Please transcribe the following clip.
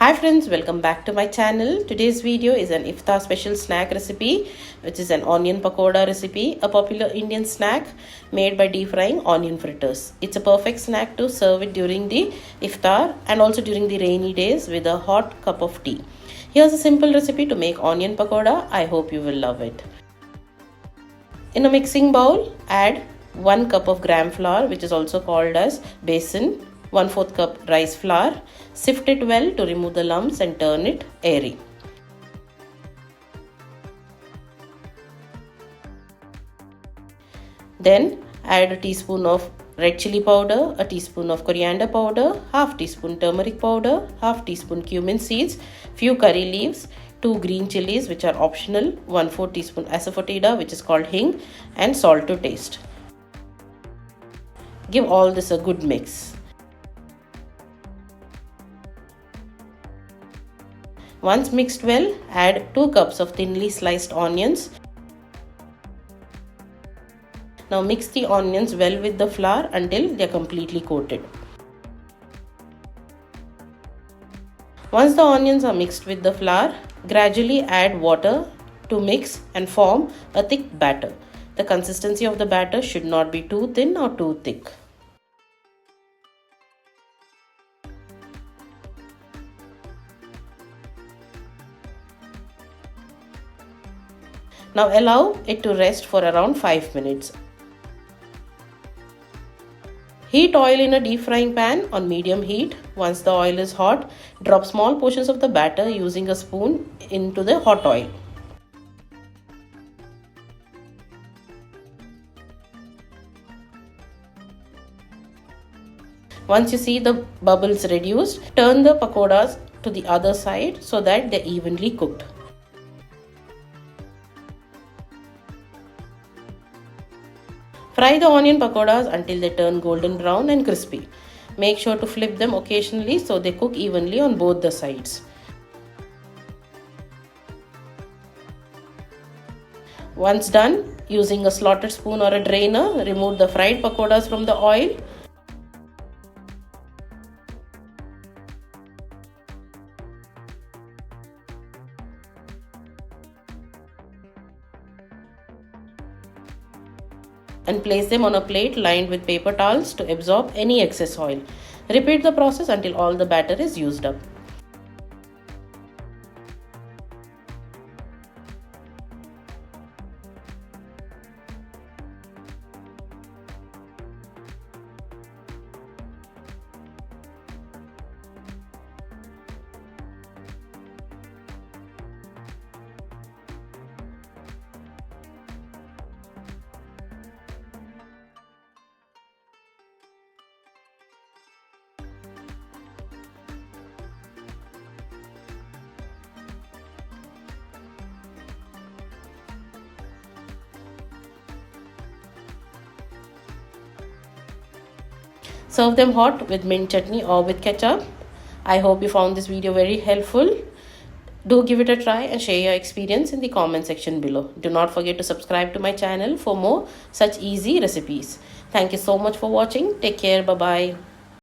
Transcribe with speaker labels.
Speaker 1: Hi friends, welcome back to my channel. Today's video is an iftar special snack recipe, which is an onion pakoda recipe, a popular Indian snack made by deep frying onion fritters. It's a perfect snack to serve it during the iftar and also during the rainy days with a hot cup of tea. Here's a simple recipe to make onion pakoda. I hope you will love it. In a mixing bowl, add 1 cup of gram flour, which is also called as besan, 1/4 cup rice flour. Sift it well to remove the lumps and turn it airy. Then add a teaspoon of red chilli powder, a teaspoon of coriander powder, half teaspoon turmeric powder, half teaspoon cumin seeds, few curry leaves, 2 green chillies which are optional, 1/4 teaspoon asafoetida which is called hing, and salt to taste. Give all this a good mix. Once mixed well, add 2 cups of thinly sliced onions. Now mix the onions well with the flour until they are completely coated. Once the onions are mixed with the flour, gradually add water to mix and form a thick batter. The consistency of the batter should not be too thin or too thick. Now allow it to rest for around 5 minutes. Heat oil in a deep frying pan on medium heat. Once the oil is hot, drop small portions of the batter using a spoon into the hot oil. Once you see the bubbles reduced, turn the pakodas to the other side so that they are evenly cooked. Fry the onion pakodas until they turn golden brown and crispy. Make sure to flip them occasionally so they cook evenly on both the sides. Once done, using a slotted spoon or a drainer, remove the fried pakodas from the oil. And place them on a plate lined with paper towels to absorb any excess oil. Repeat the process until all the batter is used up. Serve them hot with mint chutney or with ketchup. I hope you found this video very helpful. Do give it a try and share your experience in the comment section below. Do not forget to subscribe to my channel for more such easy recipes. Thank you so much for watching. Take care. Bye-bye.